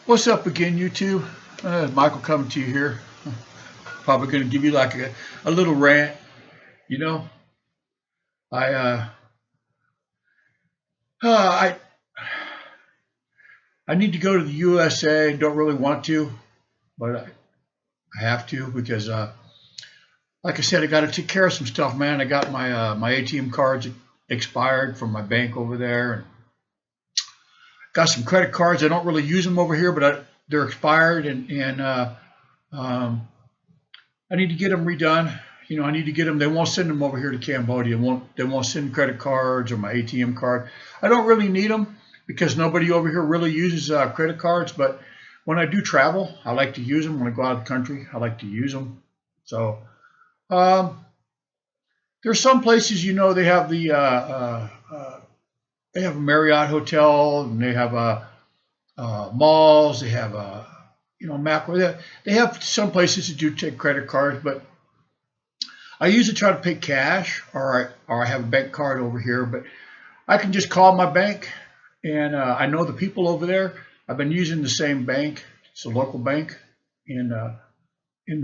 What's up again, YouTube? Michael coming to you here. Probably going to give you like a little rant. You know, I I need to go to the USA. Don't really want to, but I have to because, like I said, I got to take care of some stuff, man. I got my ATM cards expired from my bank over there, and got some credit cards. I don't really use them over here, but they're expired, and I need to get them redone. You know, I need to get them. They won't send them over here to Cambodia. They won't send credit cards or my ATM card. I don't really need them because nobody over here really uses credit cards. But when I do travel, I like to use them. When I go out of the country, I like to use them. So there's some places, you know, they have the they have a Marriott hotel, and they have malls. They have you know, macro. They have some places that do take credit cards, but I usually try to pay cash, or I have a bank card over here. But I can just call my bank, and I know the people over there. I've been using the same bank. It's a local bank in the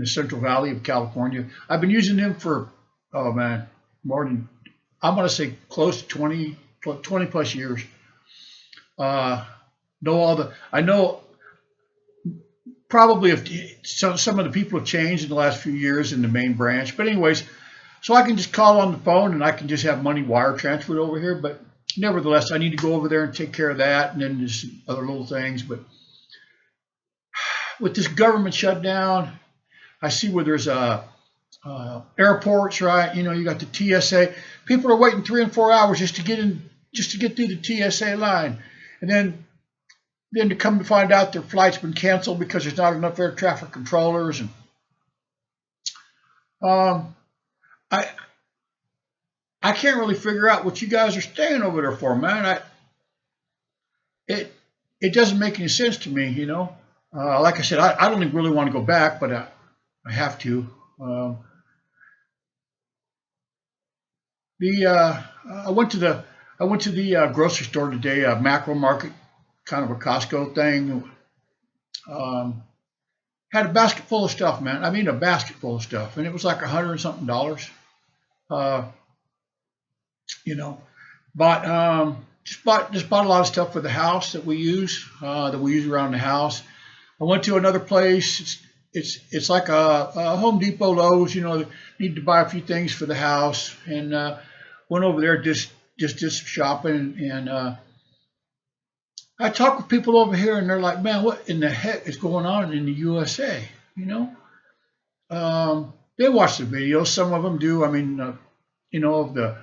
Central Valley of California. I've been using them for, oh man, more than, I'm going to say close to 20 plus years. I know probably if some of the people have changed in the last few years in the main branch, but anyways, so I can just call on the phone and I can just have money wire transferred over here. But nevertheless, I need to go over there and take care of that, and then there's other little things. But with this government shutdown, I see where there's airports, right? You know, you got the TSA. People are waiting 3 and 4 hours just to get through the TSA line, and then to come to find out their flight's been canceled because there's not enough air traffic controllers. And I can't really figure out what you guys are staying over there for, man. It doesn't make any sense to me, you know. Like I said, I don't really want to go back, but I have to. I went to the grocery store today, a macro market, kind of a Costco thing. Had a basket full of stuff, man. I mean, a basket full of stuff, and it was like $100 and something. You know, just bought a lot of stuff for the house that we use around the house. I went to another place. It's like a Home Depot, Lowe's. You know, need to buy a few things for the house, and went over there just shopping. And I talk with people over here, and they're like, "Man, what in the heck is going on in the USA?" You know, they watch the videos. Some of them do. I mean, you know, of the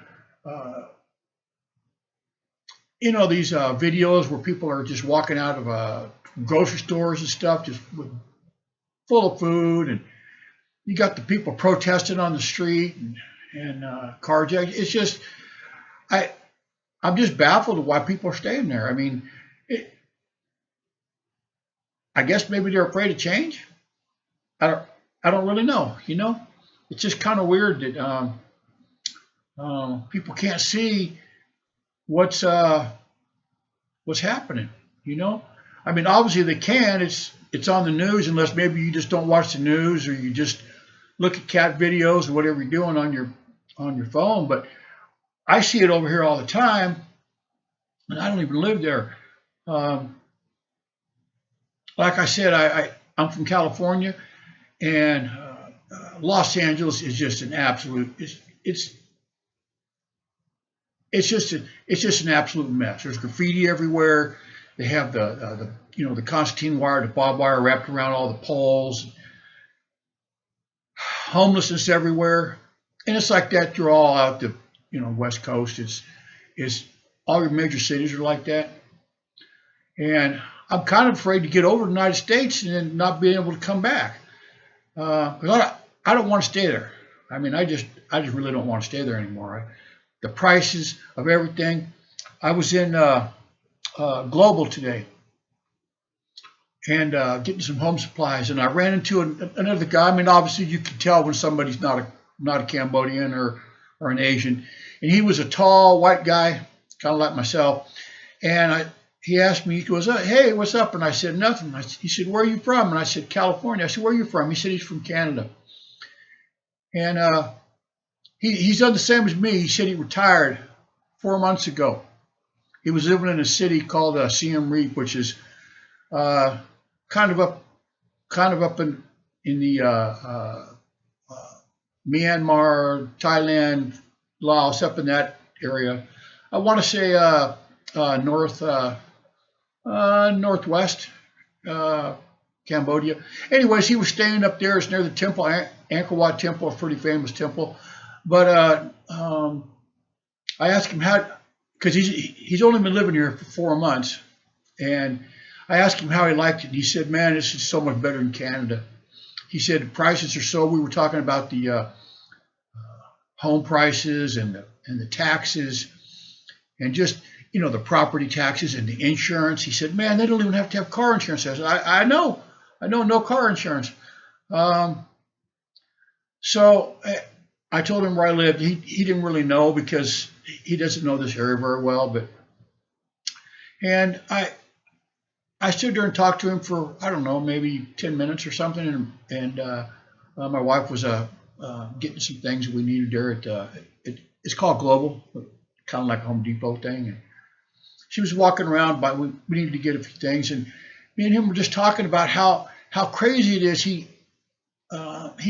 you know, these videos where people are just walking out of grocery stores and stuff, just full of food, and you got the people protesting on the street and carjacking. It's just, I'm just baffled at why people are staying there. I mean, I guess maybe they're afraid of change. I don't really know. You know, it's just kind of weird that people can't see what's happening. You know, I mean, obviously they can. It's on the news, unless maybe you just don't watch the news, or you just look at cat videos or whatever you're doing on your phone. But I see it over here all the time, and I don't even live there. Like I said, I'm from California, and Los Angeles is just an absolute. It's just an absolute mess. There's graffiti everywhere. They have the you know, the Constantine wire, the barbed wire wrapped around all the poles. Homelessness everywhere, and it's like that through all out the, you know, West Coast. It's all your major cities are like that, and I'm kind of afraid to get over to the United States and then not being able to come back, because I don't want to stay there. I mean, I just really don't want to stay there anymore. The prices of everything. I was in Global today, and getting some home supplies, and I ran into another guy. I mean, obviously you can tell when somebody's not a Cambodian or an Asian, and he was a tall white guy, kind of like myself, and he asked me, he goes, hey, what's up? And I said, nothing. He said, where are you from? And I said, California. I said, where are you from? He said, he's from Canada. And he's done the same as me. He said he retired 4 months ago. He was living in a city called Siem Reap, which is kind of up in the Myanmar, Thailand, Laos, up in that area. I want to say northwest Cambodia. Anyways, he was staying up there. It's near the temple, Angkor Wat Temple, a pretty famous temple. But I asked him how, because he's only been living here for 4 months, and I asked him how he liked it. And he said, "Man, this is so much better than Canada." He said the prices are so. We were talking about the home prices and the taxes, and just the property taxes and the insurance. He said, "Man, they don't even have to have car insurance." I said, I know, no car insurance. So I told him where I lived. He didn't really know because he doesn't know this area very well. And I stood there and talked to him for, I don't know, maybe 10 minutes or something. And my wife was getting some things we needed there it's called Global, kind of like a Home Depot thing. And she was walking around, but we needed to get a few things. And me and him were just talking about how crazy it is. He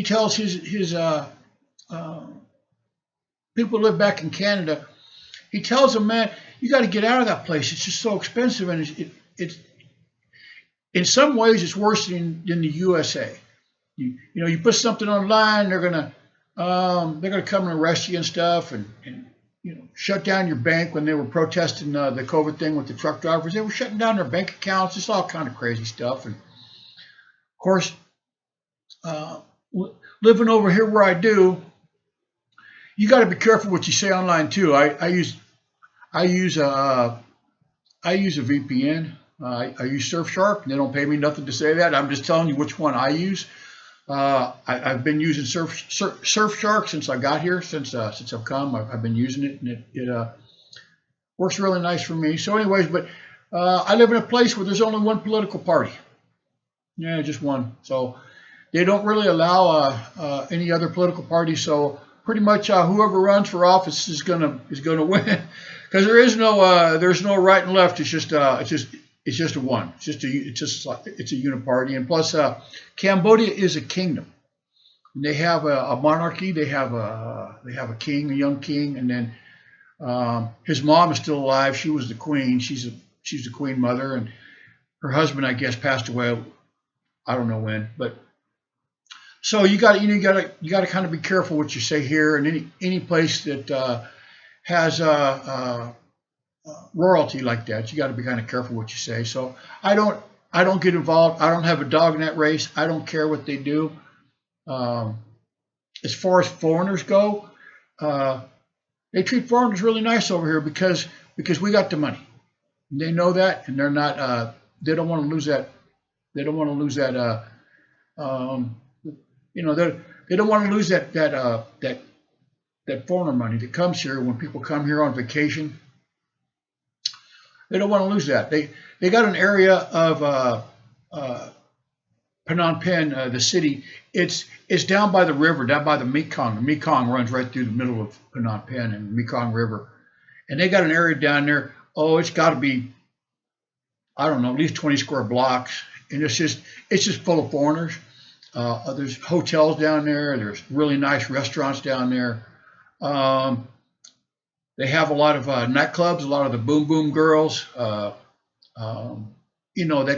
tells his people who live back in Canada, he tells them, man, you got to get out of that place. It's just so expensive, and it's in some ways it's worse than the USA. You put something online, they're gonna come and arrest you and stuff, and shut down your bank. When they were protesting the COVID thing with the truck drivers, they were shutting down their bank accounts. It's all kind of crazy stuff. And of course, living over here where I do, you got to be careful what you say online too. I use a VPN. I use Surfshark. They don't pay me nothing to say that. I'm just telling you which one I use. I've been using Surfshark since I got here. Since I've come, I've been using it, and it works really nice for me. So, anyways, but I live in a place where there's only one political party. Yeah, just one. So they don't really allow any other political party. So pretty much whoever runs for office is gonna win, because there's no right and left. It's just a one. It's a uniparty. And plus, Cambodia is a kingdom. And they have a monarchy. They have a king, a young king, and then his mom is still alive. She was the queen. She's the queen mother, and her husband, I guess, passed away. I don't know when, but. So you got to kind of be careful what you say here, and any place that has royalty like that, you got to be kind of careful what you say. So I don't get involved. I don't have a dog in that race. I don't care what they do. As far as foreigners go, they treat foreigners really nice over here because we got the money. And they know that, and they're not. They don't want to lose that. They don't want to lose that. They don't want to lose that foreigner money that comes here when people come here on vacation. They don't want to lose that. They got an area of Phnom Penh, the city. It's down by the river, down by the Mekong. The Mekong runs right through the middle of Phnom Penh and the Mekong River, and they got an area down there. Oh, it's got to be, I don't know, at least 20 square blocks, and it's just full of foreigners. There's hotels down there. There's really nice restaurants down there. They have a lot of nightclubs, a lot of the boom boom girls. That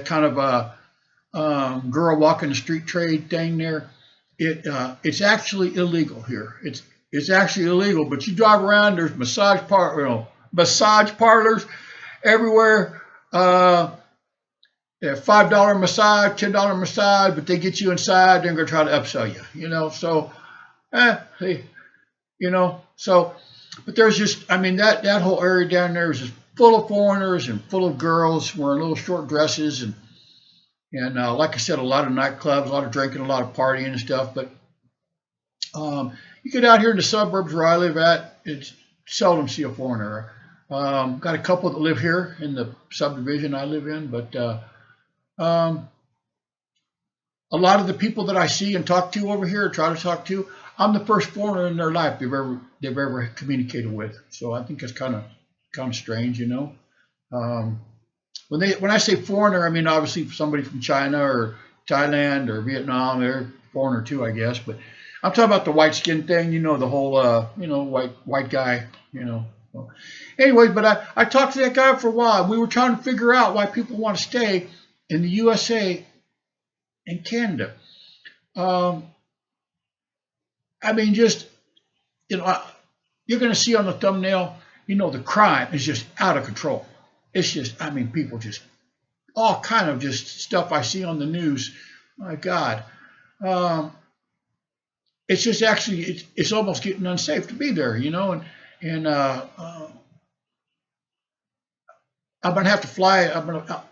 kind of girl walking the street trade thing there. It's actually illegal here. It's actually illegal. But you drive around, there's massage parlors everywhere. $5 massage, $10 massage, but they get you inside, they're going to try to upsell you, so, but there's just, that whole area down there is just full of foreigners and full of girls wearing little short dresses. And like I said, a lot of nightclubs, a lot of drinking, a lot of partying and stuff. But you get out here in the suburbs where I live at, it's seldom see a foreigner. Got a couple that live here in the subdivision I live in, but a lot of the people that I see and talk to over here, or try to talk to, I'm the first foreigner in their life they've ever communicated with. So I think that's kind of strange, you know. When I say foreigner, I mean obviously somebody from China or Thailand or Vietnam. They're a foreigner too, I guess. But I'm talking about the white skin thing, you know, the whole you know, white guy, you know. So, anyways, but I talked to that guy for a while. We were trying to figure out why people want to stay in the USA and Canada. I mean, just, you know, you're going to see on the thumbnail, you know, the crime is just out of control. It's just, I mean, people just, all kind of just stuff I see on the news. My God. It's just actually, it's almost getting unsafe to be there, you know, and I'm going to have to fly. I'm going to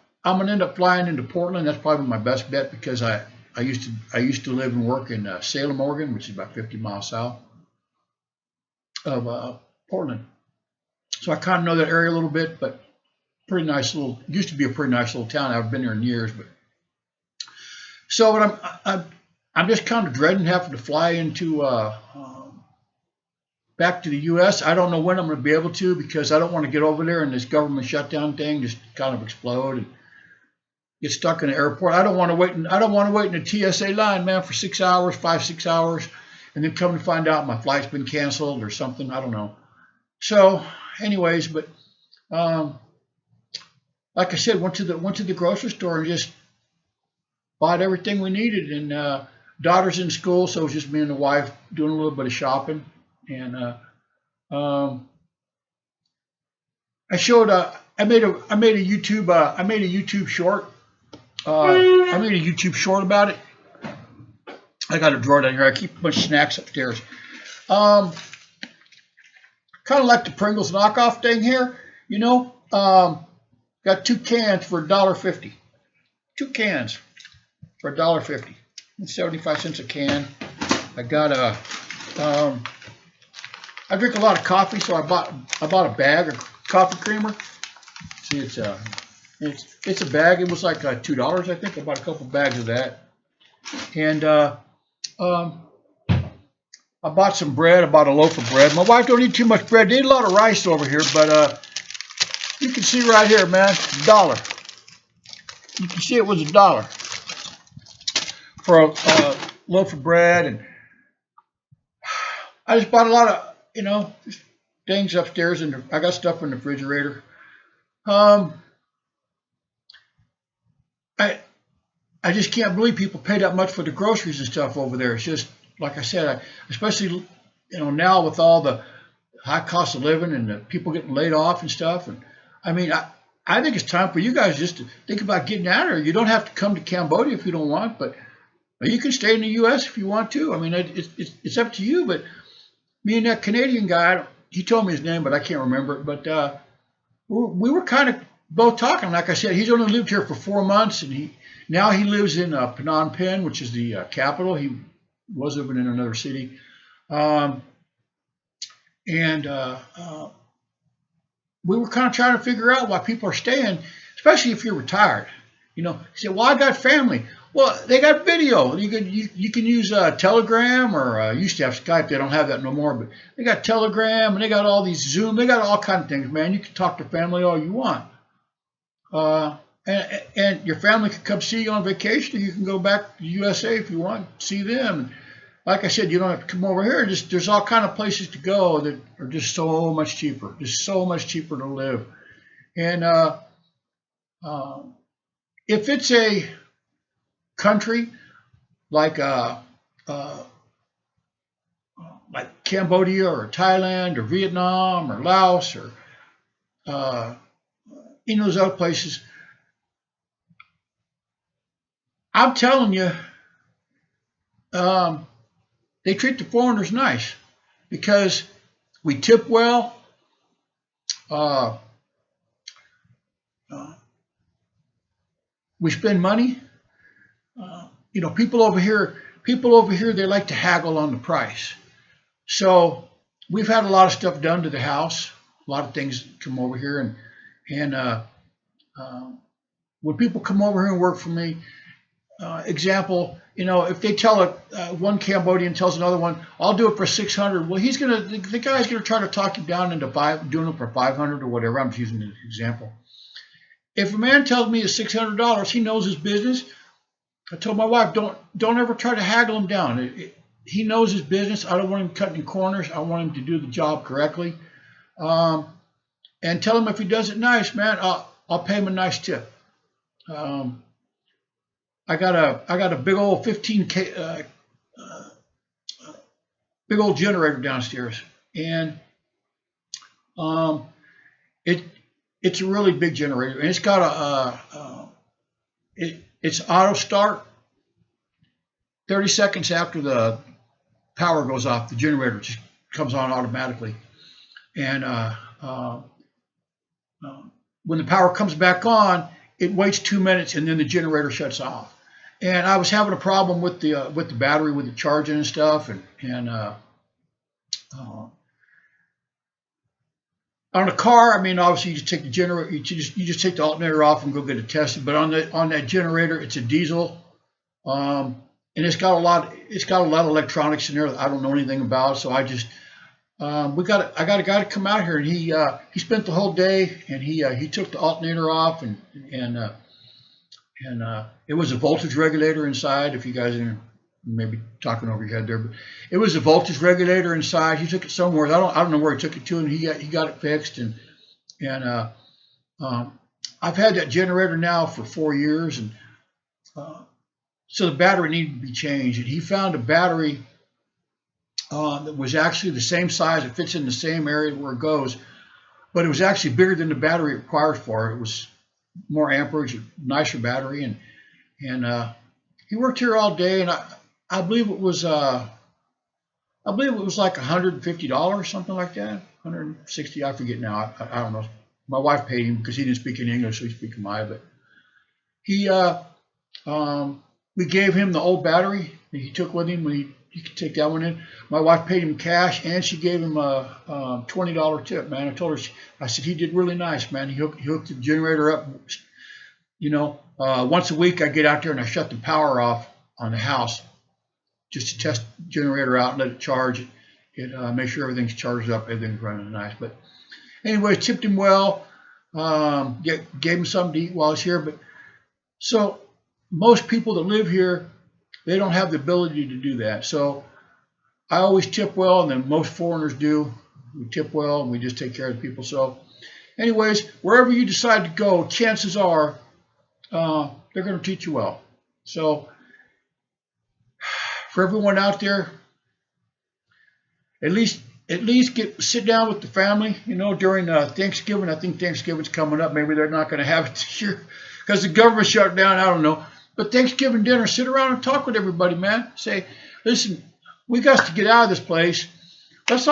end up flying into Portland. That's probably my best bet, because I used to live and work in Salem, Oregon, which is about 50 miles south of Portland. So I kind of know that area a little bit, but pretty nice little, used to be a pretty nice little town. I haven't been there in years, but so but I'm just kind of dreading having to fly into back to the U.S. I don't know when I'm going to be able to, because I don't want to get over there and this government shutdown thing just kind of explode and get stuck in the airport. I don't want to wait in the TSA line, man, for 6 hours, 5-6 hours, and then come to find out my flight's been canceled or something. I don't know. So, anyways, but like I said, went to the grocery store and just bought everything we needed. And daughter's in school, so it was just me and the wife doing a little bit of shopping. And I showed I made a YouTube short. I made a YouTube short about it. I got a drawer down here. I keep a bunch of snacks upstairs. Kind of like the Pringles knockoff thing here, you know. Got 2 cans for $1.50. 2 cans for $1.50. It's 75 cents a can. I got a. I drink a lot of coffee, so I bought a bag of coffee creamer. See, it's a bag. It was like $2, I think. I bought a couple bags of that, and I bought some bread. I bought a loaf of bread. My wife don't eat too much bread. They eat a lot of rice over here, but you can see right here, man, $1. You can see it was $1 for a loaf of bread, and I just bought a lot of, you know, things upstairs, and I got stuff in the refrigerator. I just can't believe people pay that much for the groceries and stuff over there. It's just, like I said, especially, you know, now with all the high cost of living and the people getting laid off and stuff. And I mean, I think it's time for you guys just to think about getting out of here. You don't have to come to Cambodia if you don't want, but you can stay in the U.S. if you want to. I mean, it's up to you. But me and that Canadian guy, he told me his name, but I can't remember it. But we were kind of both talking. Like I said, he's only lived here for 4 months, and now he lives in Phnom Penh, which is the capital. He was living in another city, and we were kind of trying to figure out why people are staying, especially if you're retired. You know, he said, "Well, I got family." Well, they got video. You can use Telegram, or used to have Skype. They don't have that no more, but they got Telegram, and they got all these Zoom. They got all kinds of things, man. You can talk to family all you want, and your family can come see you on vacation, or you can go back to the USA if you want, see them. And like I said, you don't have to come over here. There's all kind of places to go that are just so much cheaper. Just so much cheaper to live. And if it's a country like Cambodia or Thailand or Vietnam or Laos or any of those other places, I'm telling you, they treat the foreigners nice because we tip well. We spend money. You know, people over here, they like to haggle on the price. So we've had a lot of stuff done to the house. a lot of things come over here, and when people come over here and work for me, example, if they tell one Cambodian tells another one, I'll do it for 600. Well, the guy's gonna try to talk you down into doing it for 500 or whatever. I'm just using an example. If a man tells me it's $600, he knows his business. I told my wife, don't ever try to haggle him down. He knows his business. I don't want him cutting corners. I want him to do the job correctly. And tell him if he does it nice, man, I'll pay him a nice tip. I got a big old 15K big old generator downstairs, and it's a really big generator, and it's got it's auto start. 30 seconds after the power goes off, the generator just comes on automatically, and when the power comes back on, it waits 2 minutes, and then the generator shuts off. And I was having a problem with the battery, with the charging and stuff, and on a car, I mean, obviously you just take the generator, you just take the alternator off and go get it tested. But on that generator, it's a diesel, and it's got a lot of electronics in there that I don't know anything about. So I just I got a guy to come out here, and he spent the whole day, and he took the alternator off, and it was a voltage regulator inside. If you guys are maybe talking over your head there, but it was a voltage regulator inside. He took it somewhere. I don't know where he took it to, and he got it fixed. And I've had that generator now for 4 years, and so the battery needed to be changed. And he found a battery that was actually the same size. It fits in the same area where it goes, but it was actually bigger than the battery it requires for it. It was more amperage, nicer battery, and he worked here all day, and I believe it was like $150, something like that, 160. I forget now. I don't know. My wife paid him because he didn't speak any English, so he speaks Maya. But we gave him the old battery that he took with him when he could take that one in. My wife paid him cash, and she gave him a $20 tip, man. I told her, I said, he did really nice, man. He hooked the generator up. Once a week I get out there and I shut the power off on the house just to test the generator out and let it charge. Make sure everything's charged up, everything's running nice. But anyway, tipped him well, gave him something to eat while he's here. But so most people that live here, they don't have the ability to do that. So I always tip well, and then most foreigners do. We tip well, and we just take care of the people. So anyways, wherever you decide to go, chances are they're going to treat you well. So for everyone out there, at least sit down with the family, during Thanksgiving. I think Thanksgiving's coming up. Maybe they're not going to have it this year because the government shut down. I don't know. But Thanksgiving dinner, sit around and talk with everybody, man. Say, listen, we got to get out of this place. Let's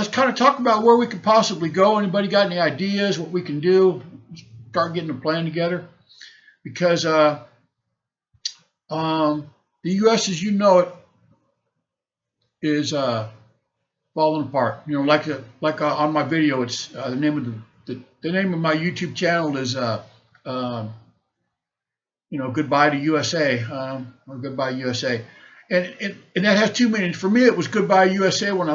kind of talk about where we could possibly go. Anybody got any ideas what we can do? Start getting a plan together, because the U.S. as you know it is falling apart. Like on my video, it's the name of the name of my YouTube channel is Goodbye to USA, or Goodbye USA, and that has two meanings. For me, it was Goodbye USA when I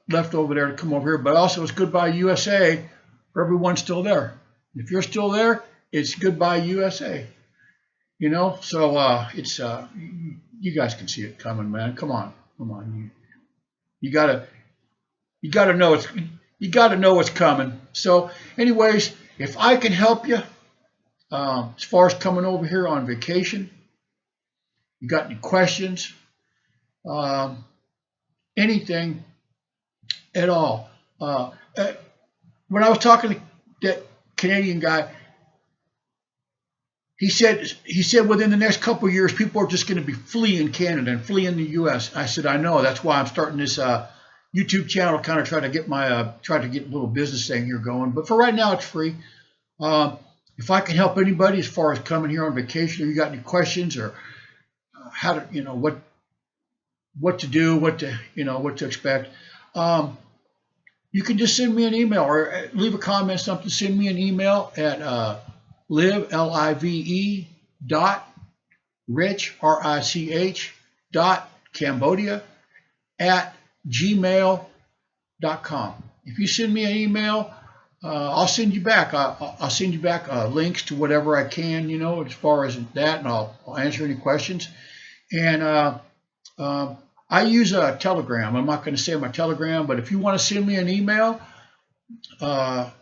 left over there to come over here, but also it's Goodbye USA for everyone still there. If you're still there, it's Goodbye USA. So it's you guys can see it coming, man. Come on, you gotta know what's coming. So, anyways, if I can help you. As far as coming over here on vacation, you got any questions, anything at all. When I was talking to that Canadian guy, he said within the next couple of years, people are just going to be fleeing Canada and fleeing the U.S. I said, I know. That's why I'm starting this YouTube channel, kind of try to get a little business thing here going. But for right now, it's free. If I can help anybody as far as coming here on vacation, or you got any questions, or how to, what to do, what to expect, you can just send me an email or leave a comment, something. Send me an email at live, .rich, R-I-C-H, .Cambodia at gmail.com. If you send me an email, I'll send you back. I'll send you back links to whatever I can, you know, as far as that, and I'll answer any questions. And I use a Telegram. I'm not going to say my Telegram, but if you want to send me an email and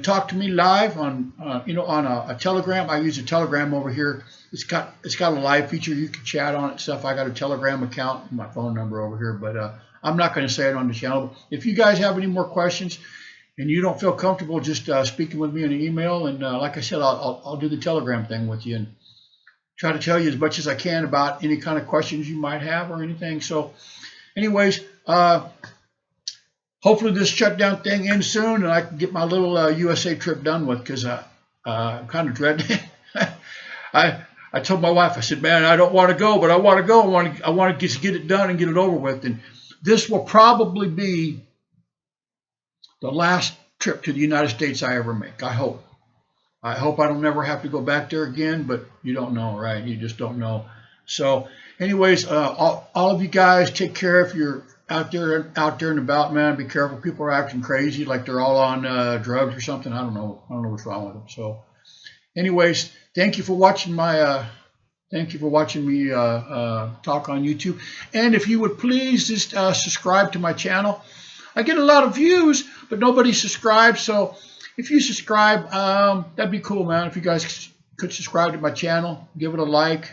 talk to me live on, you know, on a Telegram, I use a Telegram over here. It's got a live feature. You can chat on it and stuff. I got a Telegram account, my phone number over here, but I'm not going to say it on the channel. If you guys have any more questions and you don't feel comfortable just speaking with me in an email, and like I said, I'll do the Telegram thing with you and try to tell you as much as I can about any kind of questions you might have or anything. So anyways, hopefully this shutdown thing ends soon and I can get my little USA trip done with, because I'm kind of dreading it. I told my wife, I said, man, I don't want to go, but I want to go. I want to just get it done and get it over with. And this will probably be the last trip to the United States I ever make. I hope. I hope I don't never have to go back there again, but you don't know, right? You just don't know. So anyways, all of you guys, take care. If you're out there and about, man, be careful. People are acting crazy, like they're all on drugs or something. I don't know what's wrong with them. So anyways, thank you for watching my thank you for watching me talk on YouTube. And if you would please just subscribe to my channel. I get a lot of views, but nobody subscribes. So if you subscribe, that'd be cool, man. If you guys could subscribe to my channel, give it a like.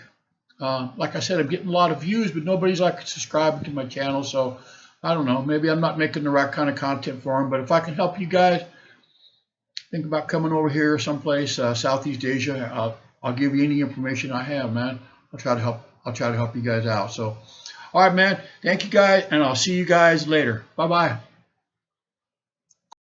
Like I said, I'm getting a lot of views, but nobody's like subscribing to my channel. So I don't know. Maybe I'm not making the right kind of content for them. But if I can help you guys, think about coming over here someplace, Southeast Asia. I'll give you any information I have, man. I'll try to help you guys out. So, all right, man. Thank you, guys, and I'll see you guys later. Bye-bye.